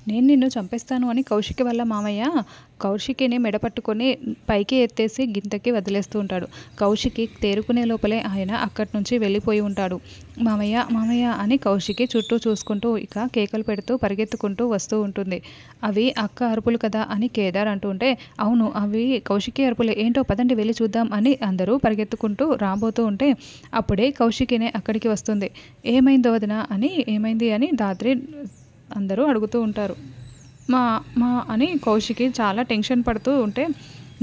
నేను నిన్ను చంపేస్తాను అని కౌశికి వాళ్ళ మామయ్య కౌశికిని మెడపట్టుకొని పైకి ఎత్తేసి గింతకి వదిలేస్తూ ఉంటాడు. కౌశికి తేరుకునే లోపలే ఆయన అక్కడి నుంచి వెళ్ళిపోయి ఉంటాడు. మామయ్య మామయ్య అని కౌశికి చుట్టూ చూసుకుంటూ ఇక కేకలు పెడుతూ పరిగెత్తుకుంటూ వస్తూ ఉంటుంది. అవి అక్క అరుపులు కదా అని కేదార్ అంటూ ఉంటే, అవును అవి కౌశికి అరుపులే, ఏంటో పదండి వెళ్ళి చూద్దాం అని అందరూ పరిగెత్తుకుంటూ రాబోతూ ఉంటే అప్పుడే కౌశికినే అక్కడికి వస్తుంది. ఏమైందో వదిన అని, ఏమైంది అని దాత్రి అందరూ అడుగుతూ ఉంటారు. మా మా అని కౌశికి చాలా టెన్షన్ పడుతూ ఉంటే,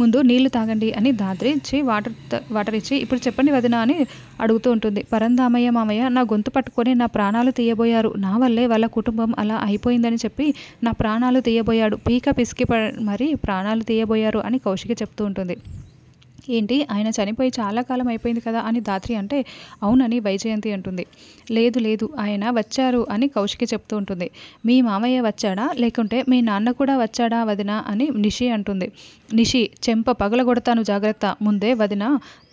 ముందు నీళ్లు తాగండి అని దాద్రి ఇచ్చి వాటర్ ఇచ్చి, ఇప్పుడు చెప్పండి వదిన అని అడుగుతూ ఉంటుంది. పరంధామయ్య మామయ్య నా గొంతు పట్టుకొని నా ప్రాణాలు తీయబోయారు, నా వల్లే వాళ్ళ కుటుంబం అలా అయిపోయిందని చెప్పి నా ప్రాణాలు తీయబోయాడు, పీక పిసికి మరి ప్రాణాలు తీయబోయారు అని కౌశికి చెప్తూ ఉంటుంది. ఏంటి ఆయన చనిపోయి చాలా కాలం అయిపోయింది కదా అని దాత్రి అంటే, అవునని వైజయంతి అంటుంది. లేదు లేదు ఆయన వచ్చారు అని కౌశికి చెప్తూ ఉంటుంది. మీ మామయ్య వచ్చాడా లేకుంటే మీ నాన్న కూడా వచ్చాడా వదిన అని నిషి అంటుంది. నిషి చెంప పగలగొడతాను జాగ్రత్త, ముందే వదిన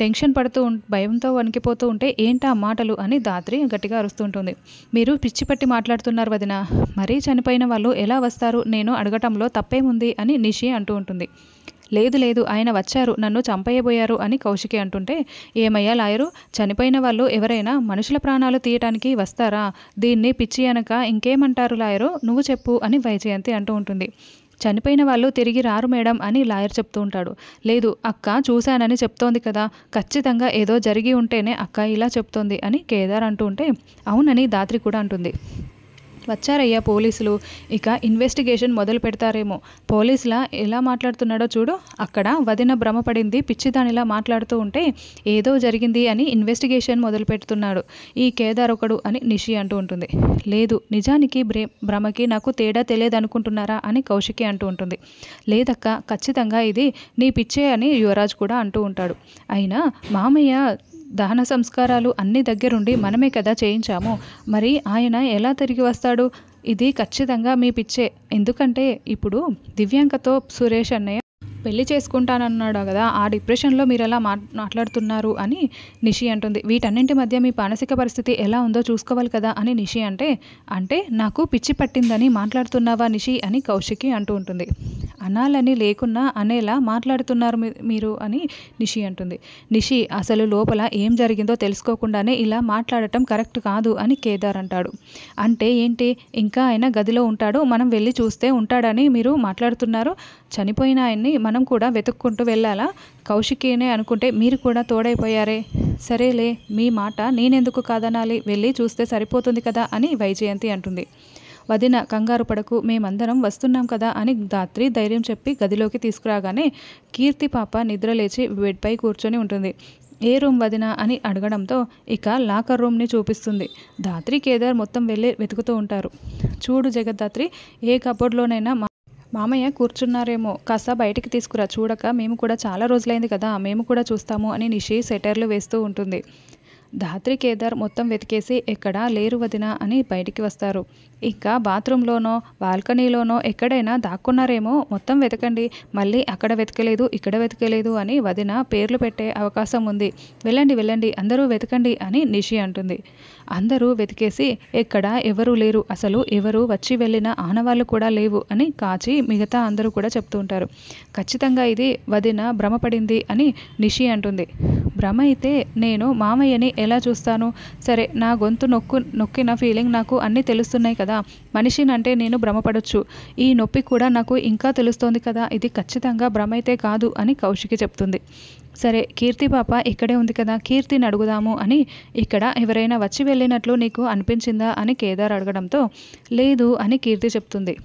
టెన్షన్ పడుతూ భయంతో వణికిపోతూ ఉంటే ఏంటా మాటలు అని దాత్రి గట్టిగా అరుస్తుంటుంది. మీరు పిచ్చి పట్టి మాట్లాడుతున్నారు వదిన, మరీ చనిపోయిన వాళ్ళు ఎలా వస్తారు, నేను అడగటంలో తప్పేముంది అని నిషి అంటూ ఉంటుంది. లేదు లేదు ఆయన వచ్చారు, నన్ను చంపేయబోయారు అని కౌశికి అంటుంటే, ఏమయ్యా లాయరు, చనిపోయిన వాళ్ళు ఎవరైనా మనుషుల ప్రాణాలు తీయటానికి వస్తారా, దీన్ని పిచ్చి అనక ఇంకేమంటారు లాయరు, నువ్వు చెప్పు అని వైజయంతి అంటూ ఉంటుంది. చనిపోయిన వాళ్ళు తిరిగి రారు మేడం అని లాయర్ చెప్తూ ఉంటాడు. లేదు అక్క చూశానని చెప్తోంది కదా, ఖచ్చితంగా ఏదో జరిగి ఉంటేనే అక్క ఇలా చెప్తోంది అని కేదార్ అంటూ ఉంటే, అవునని దాత్రి కూడా అంటుంది. వచ్చారయ్యా పోలీసులు, ఇక ఇన్వెస్టిగేషన్ మొదలు పెడతారేమో, పోలీసులా ఎలా మాట్లాడుతున్నాడో చూడు, అక్కడ వదిన భ్రమపడింది పిచ్చిదానిలా మాట్లాడుతూ ఉంటే ఏదో జరిగింది అని ఇన్వెస్టిగేషన్ మొదలు పెడుతున్నాడు ఈ కేదార్ ఒకడు అని నిషి అంటూ ఉంటుంది. లేదు నిజానికి భ్రమకి నాకు తేడా తెలియదనుకుంటున్నారా అని కౌశికి అంటూ ఉంటుంది. లేదక్క ఖచ్చితంగా ఇది నీ పిచ్చే అని యువరాజ్ కూడా అంటూ ఉంటాడు. అయినా మామయ్య దహన సంస్కారాలు అన్ని దగ్గరుండి మనమే కదా చేయించాము, మరి ఆయన ఎలా తిరిగి వస్తాడు, ఇది ఖచ్చితంగా మీ పిచ్చే, ఎందుకంటే ఇప్పుడు దివ్యాంకతో సురేష్ అన్నయ్య పెళ్లి చేసుకుంటానన్నాడు కదా, ఆ డిప్రెషన్లో మీరు ఎలా మాట్లాడుతున్నారు అని నిషి అంటుంది. వీటన్నింటి మధ్య మీ మానసిక పరిస్థితి ఎలా ఉందో చూసుకోవాలి కదా అని నిషి అంటే నాకు పిచ్చి పట్టిందని మాట్లాడుతున్నావా నిషి అని కౌశికి అంటూ ఉంటుంది. అనాలని లేకున్నా అనేలా మాట్లాడుతున్నారు మీరు అని నిషి అంటుంది. నిషి అసలు లోపల ఏం జరిగిందో తెలుసుకోకుండానే ఇలా మాట్లాడటం కరెక్ట్ కాదు అని కేదార్ అంటాడు. అంటే ఏంటి, ఇంకా ఆయన గదిలో ఉంటాడు, మనం వెళ్ళి చూస్తే ఉంటాడని మీరు మాట్లాడుతున్నారు, చనిపోయిన ఆయన్ని మనం కూడా వెతుక్కుంటూ వెళ్ళాలా, కౌశికినే అనుకుంటే మీరు కూడా తోడైపోయారే, సరేలే మీ మాట నేనెందుకు కాదనాలి, వెళ్ళి చూస్తే సరిపోతుంది కదా అని వైజయంతి అంటుంది. వదిన కంగారు పడకు, మేమందరం వస్తున్నాం కదా అని దాత్రి ధైర్యం చెప్పి గదిలోకి తీసుకురాగానే కీర్తి పాప నిద్రలేచి బెడ్పై కూర్చొని ఉంటుంది. ఏ రూమ్ వదిన అని అడగడంతో ఇక లాకర్ రూమ్ని చూపిస్తుంది. దాత్రి కేదార్ మొత్తం వెళ్ళి వెతుకుతూ ఉంటారు. చూడు జగద్దాత్రి, ఏ కబోర్డ్లోనైనా మామయ్య కూర్చున్నారేమో, కాస్త బయటికి తీసుకురా, చూడక మేము కూడా చాలా రోజులైంది కదా, మేము కూడా చూస్తాము అని నిషి సెటర్లు వేస్తూ ఉంటుంది. ధాత్రి కేదార్ మొత్తం వెతికేసి ఎక్కడా లేరు వదిన అని బయటికి వస్తారు. ఇంకా బాత్రూంలోనో బాల్కనీలోనో ఎక్కడైనా దాక్కున్నారేమో, మొత్తం వెతకండి, మళ్ళీ అక్కడ వెతకలేదు ఇక్కడ వెతకలేదు అని వదిన పేర్లు పెట్టే అవకాశం ఉంది, వెళ్ళండి వెళ్ళండి అందరూ వెతకండి అని నిషి అంటుంది. అందరూ వెతికేసి ఎక్కడా ఎవరూ లేరు, అసలు ఎవరు వచ్చి వెళ్ళిన ఆనవాళ్ళు కూడా లేవు అని కాచి మిగతా అందరూ కూడా చెప్తూ ఉంటారు. ఖచ్చితంగా ఇది వదిన భ్రమపడింది అని నిషి అంటుంది. భ్రమ అయితే నేను మామయ్యని ఎలా చూస్తాను, సరే నా గొంతు నొక్కిన ఫీలింగ్ నాకు అన్నీ తెలుస్తున్నాయి కదా, మనిషినంటే నేను భ్రమపడొచ్చు, ఈ నొప్పి కూడా నాకు ఇంకా తెలుస్తోంది కదా, ఇది ఖచ్చితంగా భ్రమ అయితే కాదు అని కౌశికి చెప్తుంది. సరే కీర్తి పాప ఇక్కడే ఉంది కదా, కీర్తిని అడుగుదాము అని, ఇక్కడ ఎవరైనా వచ్చి వెళ్ళినట్లు నీకు అనిపించిందా అని కేదార్ అడగడంతో లేదు అని కీర్తి చెప్తుంది.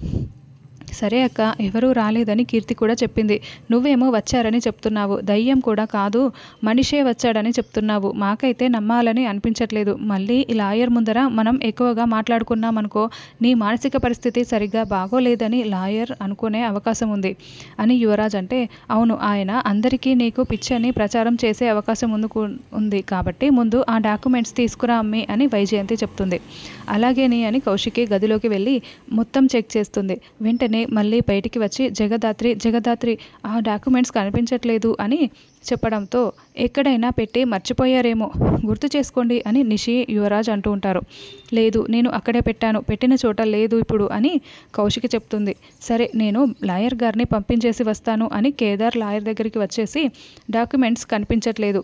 సరే అక్క ఎవరూ రాలేదని కీర్తి కూడా చెప్పింది, నువ్వేమో వచ్చారని చెప్తున్నావు, దయ్యం కూడా కాదు మనిషే వచ్చాడని చెప్తున్నావు, మాకైతే నమ్మాలని అనిపించట్లేదు, మళ్ళీ ఈ లాయర్ ముందర మనం ఎక్కువగా మాట్లాడుకున్నామనుకో నీ మానసిక పరిస్థితి సరిగ్గా బాగోలేదని లాయర్ అనుకునే అవకాశం ఉంది అని యువరాజ్ అంటే, అవును ఆయన అందరికీ నీకు పిచ్చని ప్రచారం చేసే అవకాశం ఉంది కాబట్టి ముందు ఆ డాక్యుమెంట్స్ తీసుకురా అమ్మి అని వైజయంతి చెప్తుంది. అలాగేని అని కౌశికి గదిలోకి వెళ్ళి మొత్తం చెక్ చేస్తుంది. వెంటనే మళ్ళీ బయటికి వచ్చి జగదాత్రి ఆ డాక్యుమెంట్స్ కనిపించట్లేదు అని చెప్పడంతో ఎక్కడైనా పెట్టి మర్చిపోయారేమో గుర్తు చేసుకోండి అని నిషి యువరాజ్ అంటూ ఉంటారు. లేదు, నేను అక్కడే పెట్టాను, పెట్టిన చోట లేదు ఇప్పుడు అని కౌశికి చెప్తుంది. సరే, నేను లాయర్ గారిని పంపించేసి వస్తాను అని కేదార్ లాయర్ దగ్గరికి వచ్చేసి డాక్యుమెంట్స్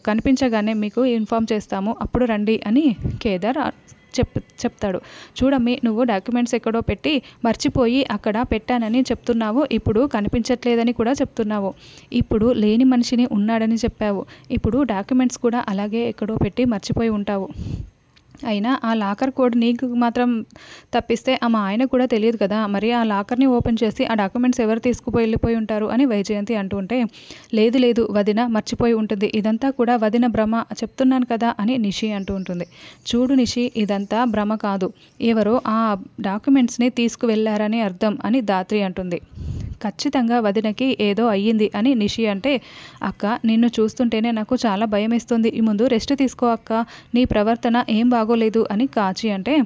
కనిపించగానే మీకు ఇన్ఫామ్ చేస్తాము, అప్పుడు రండి అని కేదార్ చెప్తాడు. చూడమ్మి, నువ్వు డాక్యుమెంట్స్ ఎక్కడో పెట్టి మర్చిపోయి అక్కడ పెట్టానని చెప్తున్నావు, ఇప్పుడు కనిపించట్లేదని కూడా చెప్తున్నావు. ఇప్పుడు లేని మనిషిని ఉన్నాడని చెప్పావు, ఇప్పుడు డాక్యుమెంట్స్ కూడా అలాగే ఎక్కడో పెట్టి మర్చిపోయి ఉంటావు. అయినా ఆ లాకర్ కోడ్ నీకు మాత్రం తప్పిస్తే మా ఆయన కూడా తెలియదు కదా, మరి ఆ లాకర్ని ఓపెన్ చేసి ఆ డాక్యుమెంట్స్ ఎవరు వెళ్ళిపోయి ఉంటారు అని వైజయంతి అంటూ ఉంటే, లేదు వదిన మర్చిపోయి ఉంటుంది, ఇదంతా కూడా వదిన భ్రమ, చెప్తున్నాను కదా అని నిషి అంటూ ఉంటుంది. చూడు నిషి, ఇదంతా భ్రమ కాదు, ఎవరో ఆ డాక్యుమెంట్స్ని తీసుకువెళ్ళారని అర్థం అని ధాత్రి అంటుంది. ఖచ్చితంగా వదినకి ఏదో అయ్యింది అని నిషి అంటే, అక్క నిన్ను చూస్తుంటేనే నాకు చాలా భయం వేస్తుంది, ఈ ముందు రెస్ట్ తీసుకో అక్క, నీ ప్రవర్తన ఏం బాగోలేదు అని కాచి అంటే,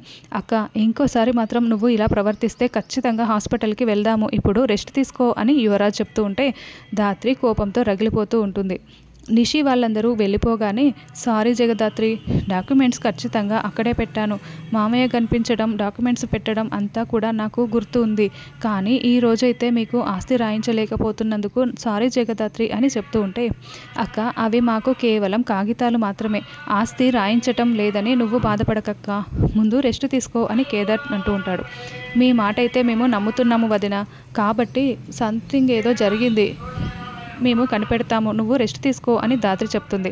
అక్క ఇంకోసారి మాత్రం నువ్వు ఇలా ప్రవర్తిస్తే ఖచ్చితంగా హాస్పిటల్కి వెళ్దాము, ఇప్పుడు రెస్ట్ తీసుకో అని యువరాజ్ చెప్తూ ఉంటే ధాత్రి కోపంతో రగిలిపోతూ ఉంటుంది. నిషి వాళ్ళందరూ వెళ్ళిపోగానే, సారీ జగదాత్రి, డాక్యుమెంట్స్ ఖచ్చితంగా అక్కడే పెట్టాను, మామయ్య కనిపించడం డాక్యుమెంట్స్ పెట్టడం అంతా కూడా నాకు గుర్తు ఉంది, కానీ ఈ రోజైతే మీకు ఆస్తి రాయించలేకపోతున్నందుకు సారీ జగదాత్రి అని చెప్తూ ఉంటే, అక్క అవి మాకు కేవలం కాగితాలు మాత్రమే, ఆస్తి రాయించటం లేదని నువ్వు బాధపడకక్క, ముందు రెస్ట్ తీసుకో అని కేదార్ అంటూ ఉంటాడు. మీ మాట అయితే మేము నమ్ముతున్నాము వదిన, కాబట్టి సంథింగ్ ఏదో జరిగింది, మేము కనిపెడతాము, నువ్వు రెస్ట్ తీసుకో అని ధాత్రి చెప్తుంది.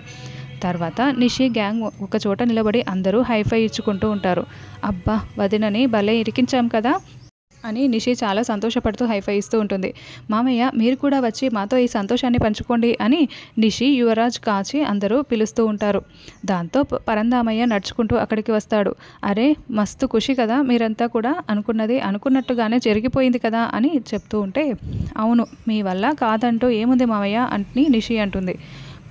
తర్వాత నిషి గ్యాంగ్ ఒక చోట నిలబడి అందరూ హైఫై ఇచ్చుకుంటూ ఉంటారు. అబ్బా, వదినని భలే ఇరికించాం కదా అని నిషి చాలా సంతోషపడుతూ హైఫై ఇస్తూ ఉంటుంది. మామయ్య మీరు కూడా వచ్చి మాతో ఈ సంతోషాన్ని పంచుకోండి అని నిషి, యువరాజ్, కాచి అందరూ పిలుస్తూ ఉంటారు. దాంతో పరంధామయ్య నడుచుకుంటూ అక్కడికి వస్తాడు. అరే మస్తు ఖుషి కదా, మీరంతా కూడా అనుకున్నది అనుకున్నట్టుగానే జరిగిపోయింది కదా అని చెప్తూ ఉంటే, అవును మీ వల్ల కాదంటూ ఏముంది మామయ్య అని నిషి అంటుంది.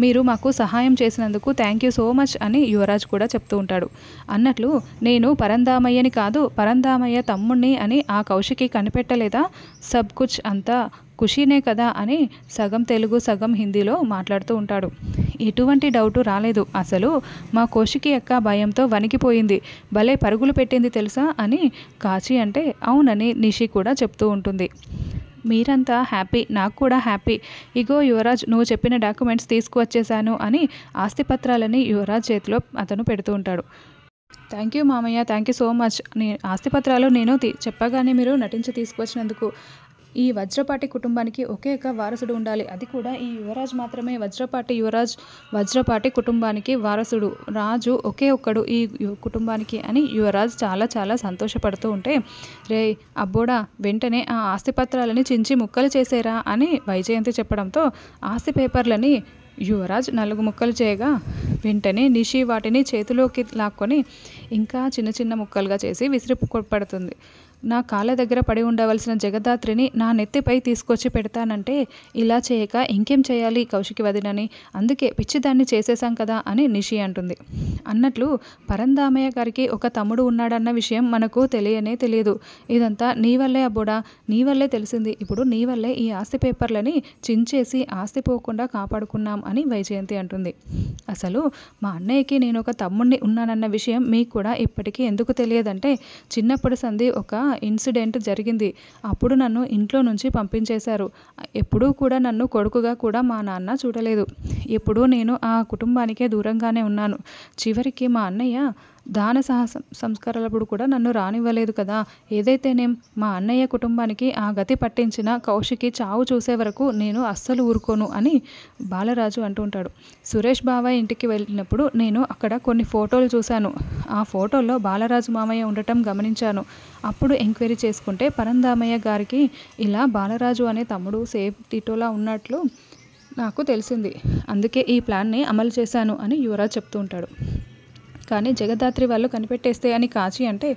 మీరు మాకు సహాయం చేసినందుకు థ్యాంక్ యూ సో మచ్ అని యువరాజ్ కూడా చెప్తూ ఉంటాడు. అన్నట్లు నేను పరంధామయ్యని కాదు, పరంధామయ్య తమ్ముణ్ణి అని ఆ కౌశికి కనిపెట్టలేదా, సబ్ కుచ్ అంతా ఖుషీనే కదా అని సగం తెలుగు సగం హిందీలో మాట్లాడుతూ ఉంటాడు. ఎటువంటి డౌటు రాలేదు, అసలు మా కౌశికి అక్క భయంతో వణికిపోయింది, భలే పరుగులు పెట్టింది తెలుసా అని కాచి అంటే, అవునని నిషి కూడా చెప్తూ ఉంటుంది. మీరంతా హ్యాపీ, నాకు కూడా హ్యాపీ, ఇగో యువరాజ్ నువ్వు చెప్పిన డాక్యుమెంట్స్ తీసుకువచ్చేసాను అని ఆస్తిపత్రాలని యువరాజ్ చేతిలో అతను పెడుతూ ఉంటాడు. థ్యాంక్ యూ మామయ్య, థ్యాంక్ యూ సో మచ్, ఆస్తిపత్రాలు నేను చెప్పగానే మీరు నటించి తీసుకొచ్చినందుకు. ఈ వజ్రపాటి కుటుంబానికి ఒకే ఒక వారసుడు ఉండాలి, అది కూడా ఈ యువరాజ్ మాత్రమే, వజ్రపాటి కుటుంబానికి వారసుడు, రాజు ఒకే ఒక్కడు ఈ కుటుంబానికి అని యువరాజ్ చాలా చాలా సంతోషపడుతూ ఉంటే, రే అబ్బోడా వెంటనే ఆ ఆస్తిపత్రాలని చించి ముక్కలు చేసేరా అని వైజయంతి చెప్పడంతో ఆస్తి పేపర్లని యువరాజ్ 4 ముక్కలు చేయగా వెంటనే నిషి వాటిని చేతిలోకి లాక్కొని ఇంకా చిన్న చిన్న ముక్కలుగా చేసి విసిరి పడుతుంది. నా కాళ్ళ దగ్గర పడి ఉండవలసిన జగదాత్రిని నా నెత్తిపై తీసుకొచ్చి పెడతానంటే ఇలా చేయక ఇంకేం చేయాలి కౌశికి వదినని, అందుకే పిచ్చిదాన్ని చేసేసాం కదా అని నిషి అంటుంది. అన్నట్లు పరంధామయ్య గారికి ఒక తమ్ముడు ఉన్నాడన్న విషయం మనకు తెలియదు, ఇదంతా నీ వల్లే అబ్బోడా, నీ వల్లే తెలిసింది, ఇప్పుడు నీ వల్లే ఈ ఆస్తి పేపర్లని చించేసి ఆస్తి పోకుండా కాపాడుకున్నాం అని వైజయంతి అంటుంది. అసలు మా అన్నయ్యకి నేను ఒక తమ్ముడిని ఉన్నానన్న విషయం మీకు కూడా ఇప్పటికీ ఎందుకు తెలియదంటే, చిన్నప్పటి సంధి ఒక ఇన్సిడెంట్ జరిగింది, అప్పుడు నన్ను ఇంట్లో నుంచి పంపించేశారు, ఎప్పుడూ కూడా నన్ను కొడుకుగా కూడా మా నాన్న చూడలేదు, ఎప్పుడూ నేను ఆ కుటుంబానికే దూరంగానే ఉన్నాను, చివరికి మా అన్నయ్య దాన సంస్కారాలప్పుడు కూడా నన్ను రానివ్వలేదు కదా, ఏదైతేనేం మా అన్నయ్య కుటుంబానికి ఆ గతి పట్టించిన కౌశికి చావు చూసే వరకు నేను అస్సలు ఊరుకోను అని బాలరాజు అంటూ ఉంటాడు. సురేష్ బాబాయ్ ఇంటికి వెళ్ళినప్పుడు నేను అక్కడ కొన్ని ఫోటోలు చూశాను, ఆ ఫోటోల్లో బాలరాజు మామయ్య ఉండటం గమనించాను, అప్పుడు ఎంక్వైరీ చేసుకుంటే పరంధామయ్య గారికి ఇలా బాలరాజు అనే తమ్ముడు సేఫ్ టీటోలా ఉన్నట్లు నాకు తెలిసింది, అందుకే ఈ ప్లాన్ని అమలు చేశాను అని యువరాజ్ చెప్తూ ఉంటాడు. కానీ జగదాత్రి వాళ్ళు కనిపెట్టేస్తే అని కాచి అంటే,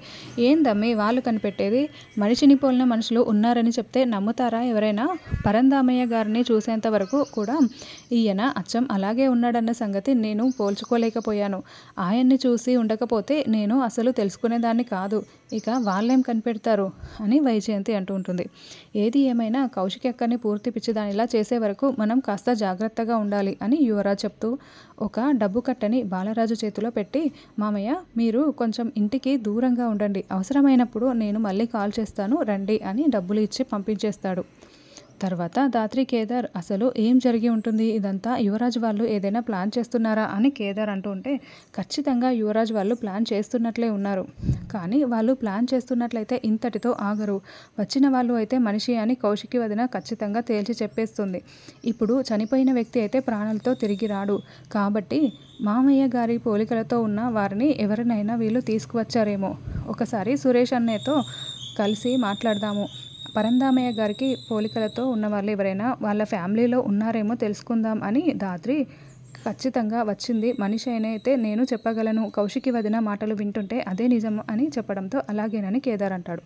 ఏందమ్మి వాళ్ళు కనిపెట్టేది, మనిషిని పోలిన మనుషులు ఉన్నారని చెప్తే నమ్ముతారా ఎవరైనా? పరంధామయ్య గారిని చూసేంత వరకు కూడా ఈయన అచ్చం అలాగే ఉన్నాడన్న సంగతి నేను పోల్చుకోలేకపోయాను. ఆయన్ని చూసి ఉండకపోతే నేను అసలు తెలుసుకునేదాన్ని కాదు. ఇక వాళ్ళేం కనిపెడతారు అని వైజయంతి అంటూ ఉంటుంది. ఏది ఏమైనా కౌశికి అక్కని పూర్తి పిచ్చిదానిలా చేసే వరకు మనం కాస్త జాగ్రత్తగా ఉండాలి అని యువరాజ్ చెప్తూ ఒక డబ్బు కట్టని బాలరాజు చేతిలో పెట్టి, మామయ్య మీరు కొంచెం ఇంటికి దూరంగా ఉండండి, అవసరమైనప్పుడు నేను మళ్ళీ కాల్ చేస్తాను రండి అని డబ్బులు ఇచ్చి పంపించేస్తాడు. తర్వాత దాత్రి కేదార్ అసలు ఏం జరిగి ఉంటుంది, ఇదంతా యువరాజ్ వాళ్ళు ఏదైనా ప్లాన్ చేస్తున్నారా అని కేదార్ అంటూ ఉంటే, ఖచ్చితంగా యువరాజ్ వాళ్ళు ప్లాన్ చేస్తున్నట్లే ఉన్నారు. కానీ వాళ్ళు ప్లాన్ చేస్తున్నట్లయితే ఇంతటితో ఆగరు. వచ్చిన వాళ్ళు అయితే మనిషి అని కౌశికి వదిన ఖచ్చితంగా తేల్చి చెప్పేస్తుంది. ఇప్పుడు చనిపోయిన వ్యక్తి అయితే ప్రాణాలతో తిరిగి రాడు. కాబట్టి మామయ్య గారి పోలికలతో ఉన్న వారిని ఎవరినైనా వీళ్ళు తీసుకువచ్చారేమో. ఒకసారి సురేష్ అన్నయ్యతో కలిసి మాట్లాడదాము. పరంధామయ్య గారికి పోలికలతో ఉన్నవాళ్ళు ఎవరైనా వాళ్ళ ఫ్యామిలీలో ఉన్నారేమో తెలుసుకుందాం అని దాత్రి ఖచ్చితంగా వచ్చింది మనిషి అయితే నేను చెప్పగలను, కౌశికి వదిన మాటలు వింటుంటే అదే నిజం అని చెప్పడంతో అలాగేనని కేదార్ అంటాడు.